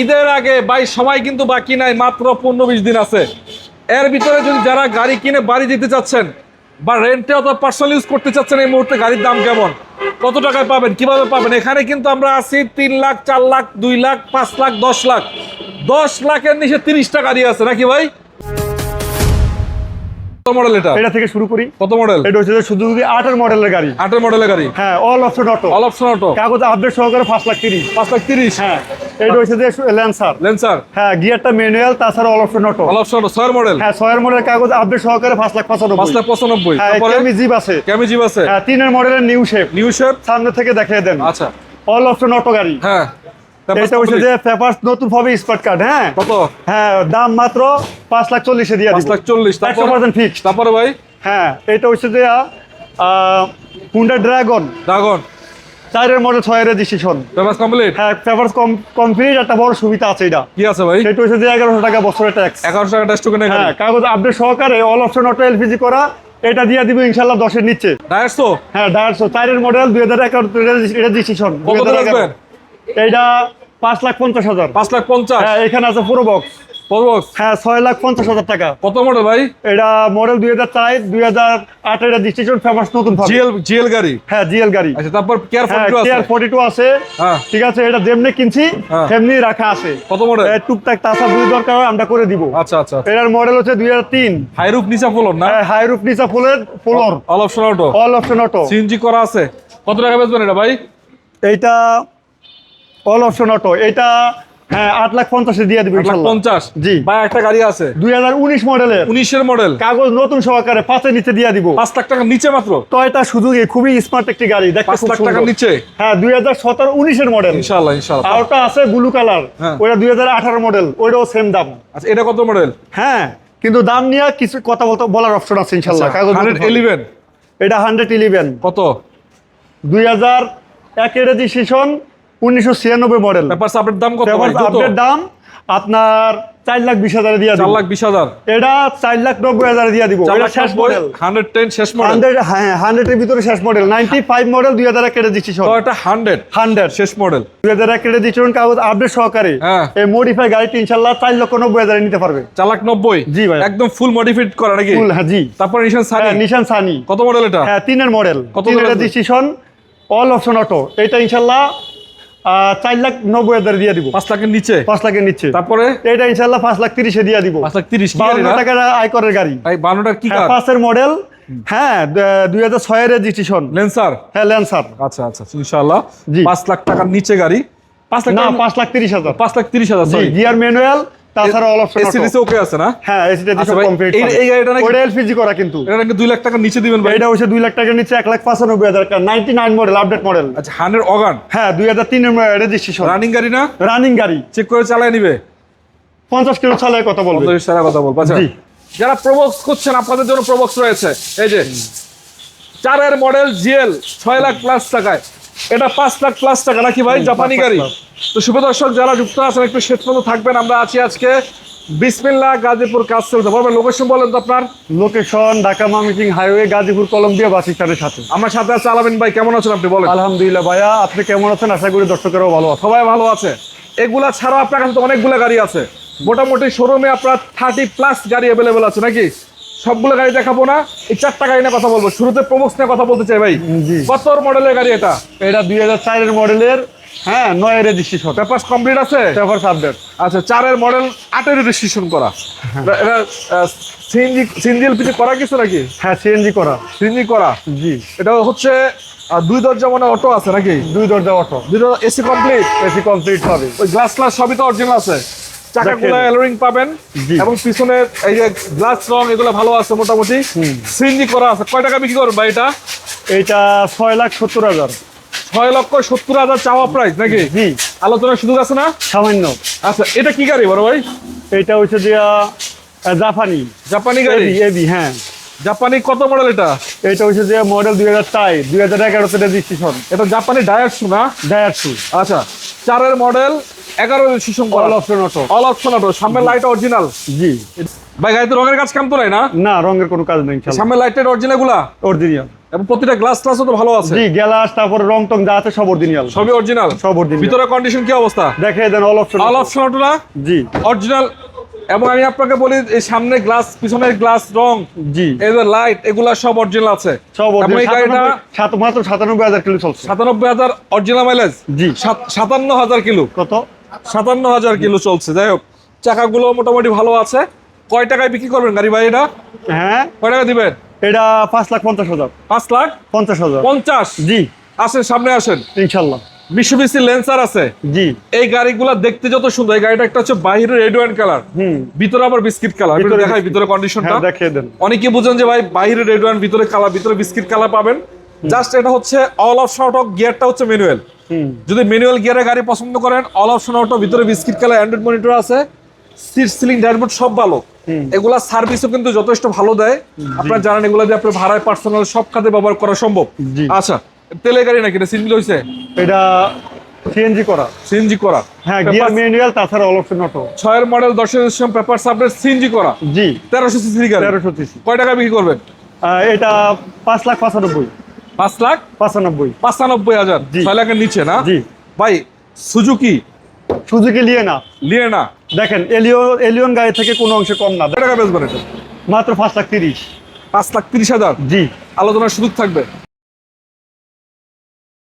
ঈদের আগে ভাই সময় কিন্তু বাকি নাই, মাত্র 15-20 দিন আছে। এর ভিতরে যদি যারা গাড়ি কিনে বাড়ি দিতে চাচ্ছেন বা রেন্টে অথবা পার্সোনাল ইউজ করতে চাচ্ছেন, এই মুহূর্তে গাড়ির দাম কেমন, কত টাকায় পাবেন, কিভাবে পাবেন? এখানে কিন্তু আমরা আছি 3 লাখ, 4 লাখ, 2 লাখ, 5 লাখ, 10 লাখ। 10 লাখের নিচে 30টা গাড়ি আছে নাকি ভাই? মডেল এটা থেকে শুরু করি। কত মডেল? এটা হচ্ছে সুজুকি 8 এর মডেলের গাড়ি। 8 এর মডেলের গাড়ি, হ্যাঁ, all option auto. All option auto, কাগজ আপডেট সহকারে 5,30,000। 5,30,000। হ্যাঁ, এটা হচ্ছে যে ল্যান্সার। হ্যাঁ, গিয়ারটা ম্যানুয়াল, তাছাড়া all option auto. All option auto 6 এর মডেল। হ্যাঁ, 6 এর মডেল, কাগজ আপডেট সহকারে 5,95,000। 5,95,000। হ্যাঁ, তারপরে কেমি জিপ আছে। কেমি জিপ আছে। হ্যাঁ, 3 এর মডেলের নিউ শেপ। সামনে থেকে দেখিয়ে দেন। আচ্ছা, অল অপশন অটো গাড়ি। হ্যাঁ, এটা হচ্ছে যে পেপারস নতুন ভাবে স্পট কার্ড। হ্যাঁ, কত? হ্যাঁ, দাম মাত্র 5,40,000 এ দিয়ে দিব। 5,40,000। 100% ফিক্সড। তারপরে ভাই, হ্যাঁ, এটা হচ্ছে যে হুন্ডা ড্রাগন 4 এর মডেল, 6 এর রেজিস্ট্রেশন। Papers complete. হ্যাঁ, পেপারস কমপ্লিট। একটা বড় সুবিধা আছে এটা। কি আছে ভাই? সেটা হচ্ছে যে 1100 টাকা বছরের ট্যাক্স। 1100 টাকা ট্যাক্স টোকেন। হ্যাঁ, কাগজ আপডেট সহকারে অল অপশন অটো এলপিজি করা। এটা দিয়ে দিব ইনশাআল্লাহ 10 এর নিচে। ডায়ারসো? হ্যাঁ, ডায়ারসো 4 এর মডেল, 2011 রেজিস্ট্রেশন। কত রাখবেন? এইটা 5,50,000। 5,50,000। হ্যাঁ, এখানে আছে পুরো বক্স। হ্যাঁ, 6,50,000 টাকা। কত মডেল ভাই? এটা মডেল 2004, 2008 এর রেজিস্ট্রেশন, ফেমাস নতুন ভাবে। জিএল গাড়ি। হ্যাঁ, জিএল গাড়ি। আচ্ছা, তারপর কেয়ার 42 আছে। কেয়ার 42 আছে। হ্যাঁ, ঠিক আছে, এটা যেমনি কিনছি তেমনি রাখা আছে। কত মডেল? টুকটাক তাছা দুই দরকার হয় আমরা করে দিব। আচ্ছা আচ্ছা। এটার মডেল হচ্ছে 2003। হাই রুফ নিচা ফ্লোর না? হাই রুফ নিচা floor. All option auto. All option auto. CNG করা আছে। কত টাকা বেচবেন এটা ভাই? এইটা অল অপশন অটো। এটা হ্যাঁ 8,50,000 দিয়ে দিব ইনশাআল্লাহ। 8,50,000? জি ভাই, একটা গাড়ি আছে 2019 মডেলের। 19 এর মডেল, কাগজ নতুন সহকারে 5 এর নিচে দিয়ে দিব। 5 লাখ টাকার নিচে মাত্র। টয়োটা সুজুকি, খুবই স্মার্ট একটি গাড়ি, দেখতে 5 খুব লাখ সুন্দর। টাকার নিচে। হ্যাঁ, 2017-19 এর মডেল। ইনশাআল্লাহ ইনশাআল্লাহ। আর ওটা আছে ব্লু কালার। হ্যাঁ। ওটা 2018 মডেল, ওটাও সেম দাম। আচ্ছা, এটা কত মডেল? হ্যাঁ, কিন্তু দাম নিয়ে কিছু কথা বলার অপশন আছে ইনশাআল্লাহ। কাগজ 111। এটা 111। কত? 2001 এর রেজিস্ট্রেশন, 1996 মডেল। পেপারস আপডেট দাম কত? পেপারস আপডেট দাম আপনার 4,20,000 দিয়ে দিব। 4,20,000। এটা 4,90,000 দিয়ে দিব। এটা শেষ মডেল। 110 শেষ মডেল। 100, হ্যাঁ 100 এর ভিতরে শেষ মডেল। 95 মডেল, 2001 এর রেজিস্ট্রেশন। তো এটা 100 শেষ মডেল। 2001 এর রেজিস্ট্রেশন, কাগজ আপডেট সহকারে। হ্যাঁ, এই মডিফাই গাড়িটি ইনশাআল্লাহ 4,90,000 নিতে পারবে। 4,90,000? জি ভাই, একদম ফুল মডিফাইড করা নাকি? ফুল। হ্যাঁ জি। তারপর নিশান সানি। নিশান সানি। কত মডেল এটা? হ্যাঁ, 3 এর মডেল, কত 3 এর রেজিস্ট্রেশন, অল অপশন অটো। এটা ইনশাআল্লাহ 4,90,000 দিয়ে দিব। 5 লাখের নিচে? 5 লাখের নিচে। তারপরে এটা ইনশাআল্লাহ 5,30,000 দিয়ে দিব। 5,30,000 কি গাড়ি? 52 টাকার আয়করের গাড়ি। ভাই 52 কি কার? 5 এর মডেল। হ্যাঁ, 2006 এর রেজিস্ট্রেশন। লেন্সার? হ্যাঁ, ল্যান্সার। আচ্ছা আচ্ছা, ইনশাআল্লাহ। জি। 5 লাখ টাকার নিচে গাড়ি। 5 লাখ না, টাকা? 5,30,000। 5,30,000। জি, গিয়ার ম্যানুয়াল, তাছাড়া অল অপশন অটো। এসিডিসি ওকে আছে না? হ্যাঁ, এসিডি আচ্ছা ভাই, কমপ্লিট। এই গাড়িটা নাকি ওটা এলপিজি করা কিন্তু। এটা নাকি 2 লাখ টাকার নিচে দিবেন ভাই? এটা হচ্ছে 2 লাখ টাকার নিচে, 1,95,000 টাকা। 99 মডেল, আপডেট মডেল। আচ্ছা, 100 অগান? হ্যাঁ, 2003 এর রেজিস্ট্রেশন। রানিং গাড়ি না? রানিং গাড়ি। চেক করে চালায় নিবে? 50 কিলো চালায় কথা বলবে। 50 সালের কথা বলবো। আচ্ছা, জি। যারা প্রবক্স করছেন আপনাদের জন্য প্রবক্স রয়েছে। এই যে 4 এর মডেল জিএল, 6 লাখ প্লাস টাকায়। এটা 5 লাখ প্লাস টাকা নাকি ভাই? জাপানি গাড়ি। তো শুভ দর্শক যারা যুক্ত আছেন, একটু শেষ পর্যন্ত থাকবেন। আমরা আছি আজকে বিসমিল্লাহ গাজীপুর কাজচলতে। বলবেন লোকেশন বলেন তো আপনার। Location Dhaka Mymensingh highway, Gazipur Colombia bus স্ট্যান্ডের সাথে। আমার সাথে আছে আলামিন ভাই। কেমন আছেন আপনি বলেন? আলহামদুলিল্লাহ ভাইয়া, আপনি কেমন আছেন? আশা করি দর্শকেরাও ভালো আছে। সবাই ভালো আছে। এগুলা ছাড়াও আপনার কাছে তো অনেকগুলো গাড়ি আছে। মোটামুটি শোরুমে আপনার 30+ গাড়ি অ্যাভেলেবেল আছে নাকি? সবগুলো গাড়ি দেখাবো না, এই 4টা গাড়ি নিয়ে কথা বলবো। শুরুতে প্রবক্স নিয়ে কথা বলতে চাই ভাই। জি। কত মডেলের গাড়ি এটা? এটা 2004 এর মডেলের। হ্যাঁ, 9 এর রেজিস্ট্রেশন। পেপারস কমপ্লিট আছে? Papers update. আচ্ছা, 4 এর মডেল, 8 এর রেজিস্ট্রেশন করা। এটা সিএনজি এলপিজি করা কিছু নাকি? হ্যাঁ, সিএনজি করা। সিএনজি করা। জি। এটা হচ্ছে 2 দরজা মানে অটো আছে নাকি? 2 দরজা অটো। 2 দরজা এসি কমপ্লিট? এসি কমপ্লিট হবে। ওই গ্লাস সবই তো অরিজিনাল আছে। চাকাগুলো অ্যালোরিং পাবেন এবং পিছনের এই যে গ্লাস রং এগুলো ভালো আছে মোটামুটি। সিএনজি করা আছে। কয় টাকা বিক্রি করবেন ভাই এটা? এটা 6,70,000। 6,70,000 চাওয়া প্রাইস নাকি? জি। আলোচনার সুযোগ আছে না? সামান্য। আচ্ছা, এটা কি গাড়ি বড় ভাই? এটা হচ্ছে যে জাপানি গাড়ি। এবি। হ্যাঁ, জাপানি। কত মডেল এটা? এটা হচ্ছে যে মডেল 2004, 2011 তে রেজিস্ট্রেশন। এটা জাপানি ডায়াটসু না? ডায়াটসু। আচ্ছা, 4 এর মডেল, 11 রেজিস্ট্রেশন করা। All option auto. All option auto. সামনের লাইট অরিজিনাল? জি। ভাই গাড়িতে রঙের কাজ কাম তো নাই না? না, রঙের কোনো কাজ নেই ইনশাআল্লাহ। সামনের লাইটের অরিজিনাল গুলা? অরিজিনাল। এবং প্রতিটা গ্লাস ট্লাসও তো ভালো আছে। জি, গ্লাস তারপরে রং টং যা আছে সব অরিজিনাল। সবই অরিজিনাল। সব অরিজিনাল। ভিতরে কন্ডিশন কি অবস্থা? দেখে দেন all option. All option auto না? জি, অরিজিনাল। এবং আমি আপনাকে বলি এই সামনে গ্লাস, পিছনের গ্লাস, রং, জি, এই যে লাইট, এগুলা সব অরিজিনাল আছে। সব এবং এই গাড়িটা মাত্র 97,000 কিলো চলছে। 97,000 অরিজিনাল মাইলেজ। জি। 57,000 কিলো। কত? 57,000 কিলো চলছে। যাই হোক, চাকাগুলো মোটামুটি ভালো আছে। কয় টাকায় বিক্রি করবেন গাড়ি ভাই এটা? হ্যাঁ, কয় টাকা দিবেন? এটা 5,50,000। 5,50,000। 50,000। জি, আসেন, সামনে আসেন। ইনশাআল্লাহ। মিশুবিসি ল্যান্সার আছে। জি, এই গাড়িগুলো দেখতে যত সুন্দর। এই গাড়িটা একটা হচ্ছে বাইরে রেড ওয়াইন কালার, ভিতরে আবার বিস্কিট কালার। ভিতরে দেখাই ভিতরে কন্ডিশনটা। হ্যাঁ, দেখিয়ে দেন। অনেকে বুঝেন যে ভাই বাইরে রেড ওয়াইন, ভিতরে কালার, ভিতরে বিস্কিট কালার পাবেন। জাস্ট এটা হচ্ছে অল অপশন অটো, গিয়ারটা হচ্ছে ম্যানুয়াল। যদি ম্যানুয়াল গিয়ারে গাড়ি পছন্দ করেন, অল অপশন অটো, ভিতরে বিস্কিট কালার, অ্যান্ড্রয়েড মনিটর আছে, সিট সিলিং ড্যাশবোর্ড সব ভালো। এগুলা সার্ভিসও কিন্তু যথেষ্ট ভালো দেয়। আপনারা জানেন এগুলা দিয়ে আপনার ভাড়ায় পার্সোনাল সব খাতে ব্যবহার করা সম্ভব। জি। আচ্ছা, তেলের গাড়ি নাকি এটা? সিএনজি হইছে? এটা সিএনজি করা। সিএনজি করা। হ্যাঁ, গিয়ার ম্যানুয়াল, তাছাড়া অল অপশন অটো। 6 এর মডেল, 10 এর রেজিস্ট্রেশন, পেপার সাবলেট, সিএনজি করা। জি, 1300 সিসি গাড়ি। 1300 সিসি। কয় টাকা বিক্রি করবেন? এটা 5,95,000। 5,95,000। জি। 6 লাখের নিচে না? জি। ভাই সুজুকি সুজুকি নিয়ে না, নিয়ে না, দেখেন এলিয়ন গাড়ি থেকে কোনো অংশে কম না। কয় টাকা বেচবেন এটা? মাত্র 5,30,000। 5,30,000। জি, আলোচনার সুযোগ থাকবে।